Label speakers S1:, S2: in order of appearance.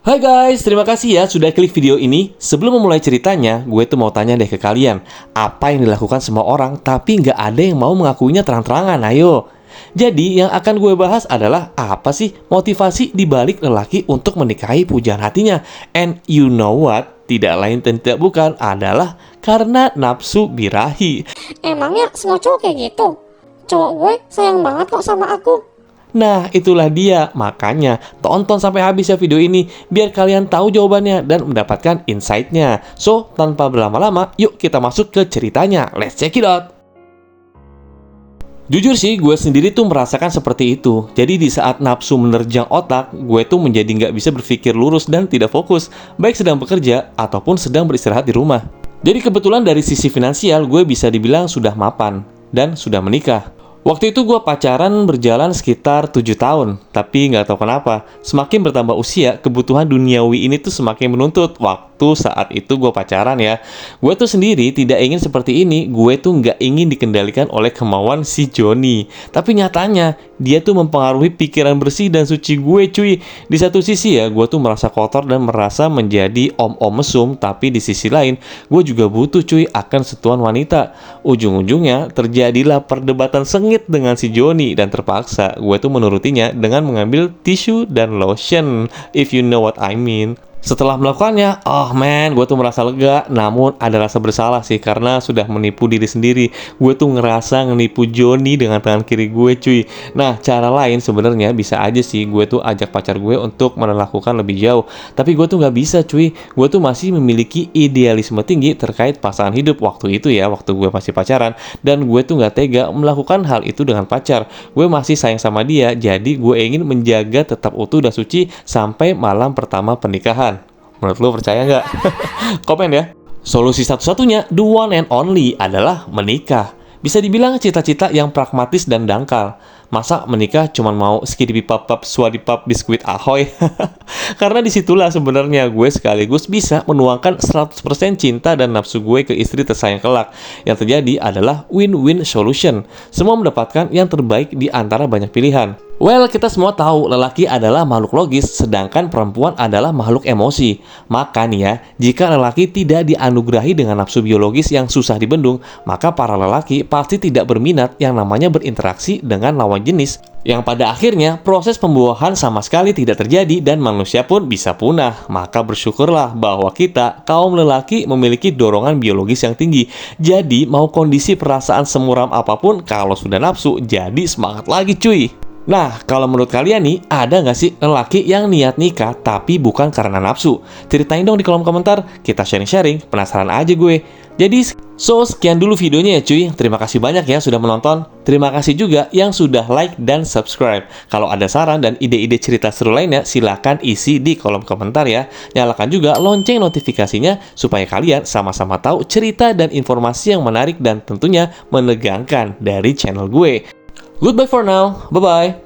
S1: Hai guys, terima kasih ya sudah klik video ini. Sebelum memulai ceritanya, gue tuh mau tanya deh ke kalian. Apa yang dilakukan semua orang, tapi nggak ada yang mau mengakuinya terang-terangan, ayo. Jadi, yang akan gue bahas adalah apa sih motivasi dibalik lelaki untuk menikahi pujaan hatinya. And you know what? Tidak lain dan tidak bukan adalah karena nafsu birahi.
S2: Emangnya semua cowok kayak gitu? Cowok gue sayang banget kok sama aku.
S1: Nah, itulah dia. Makanya, tonton sampai habis ya video ini, biar kalian tahu jawabannya dan mendapatkan insight-nya. So, tanpa berlama-lama, yuk kita masuk ke ceritanya. Let's check it out! Jujur sih, gue sendiri tuh merasakan seperti itu. Jadi di saat nafsu menerjang otak, gue tuh menjadi nggak bisa berpikir lurus dan tidak fokus, baik sedang bekerja ataupun sedang beristirahat di rumah. Jadi kebetulan dari sisi finansial, gue bisa dibilang sudah mapan dan sudah menikah. Waktu itu gue pacaran berjalan sekitar 7 tahun, tapi nggak tahu kenapa, semakin bertambah usia, kebutuhan duniawi ini tuh semakin menuntut. Waktu saat itu gue pacaran ya, gue tuh sendiri tidak ingin seperti ini, gue tuh nggak ingin dikendalikan oleh kemauan si Joni. Tapi nyatanya, dia tuh mempengaruhi pikiran bersih dan suci gue cuy. Di satu sisi ya, gue tuh merasa kotor dan merasa menjadi om-om mesum, tapi di sisi lain, gue juga butuh cuy akan sentuhan wanita. Ujung-ujungnya, terjadilah perdebatan sengit dengan si Joni dan terpaksa gue tuh menurutinya dengan mengambil tisu dan lotion, if you know what I mean. Setelah melakukannya, oh man, gue tuh merasa lega, namun ada rasa bersalah sih karena sudah menipu diri sendiri. Gue tuh ngerasa menipu Joni dengan tangan kiri gue cuy. Nah, cara lain sebenarnya bisa aja sih gue tuh ajak pacar gue untuk melakukan lebih jauh. Tapi gue tuh nggak bisa cuy. Gue tuh masih memiliki idealisme tinggi terkait pasangan hidup waktu itu ya, waktu gue masih pacaran. Dan gue tuh nggak tega melakukan hal itu dengan pacar. Gue masih sayang sama dia, jadi gue ingin menjaga tetap utuh dan suci sampai malam pertama pernikahan. Menurut lo percaya nggak? Komen ya. Solusi satu-satunya, the one and only, adalah menikah. Bisa dibilang cita-cita yang pragmatis dan dangkal. Masa menikah cuma mau skidipipap swadipap biskuit ahoy? Karena disitulah sebenarnya gue sekaligus bisa menuangkan 100% cinta dan nafsu gue ke istri tersayang kelak. Yang terjadi adalah win-win solution. Semua mendapatkan yang terbaik di antara banyak pilihan. Well, kita semua tahu lelaki adalah makhluk logis, sedangkan perempuan adalah makhluk emosi. Maka nih ya, jika lelaki tidak dianugerahi dengan nafsu biologis yang susah dibendung, maka para lelaki pasti tidak berminat yang namanya berinteraksi dengan lawan jenis. Yang pada akhirnya proses pembuahan sama sekali tidak terjadi dan manusia pun bisa punah. Maka bersyukurlah bahwa kita, kaum lelaki, memiliki dorongan biologis yang tinggi. Jadi mau kondisi perasaan semuram apapun, kalau sudah nafsu, jadi semangat lagi cuy. Nah, kalau menurut kalian nih, ada nggak sih lelaki yang niat nikah tapi bukan karena nafsu? Ceritain dong di kolom komentar, kita sharing-sharing, penasaran aja gue. Jadi, sekian dulu videonya ya cuy. Terima kasih banyak ya sudah menonton. Terima kasih juga yang sudah like dan subscribe. Kalau ada saran dan ide-ide cerita seru lainnya, silahkan isi di kolom komentar ya. Nyalakan juga lonceng notifikasinya supaya kalian sama-sama tahu cerita dan informasi yang menarik dan tentunya menegangkan dari channel gue. Goodbye for now. Bye-bye.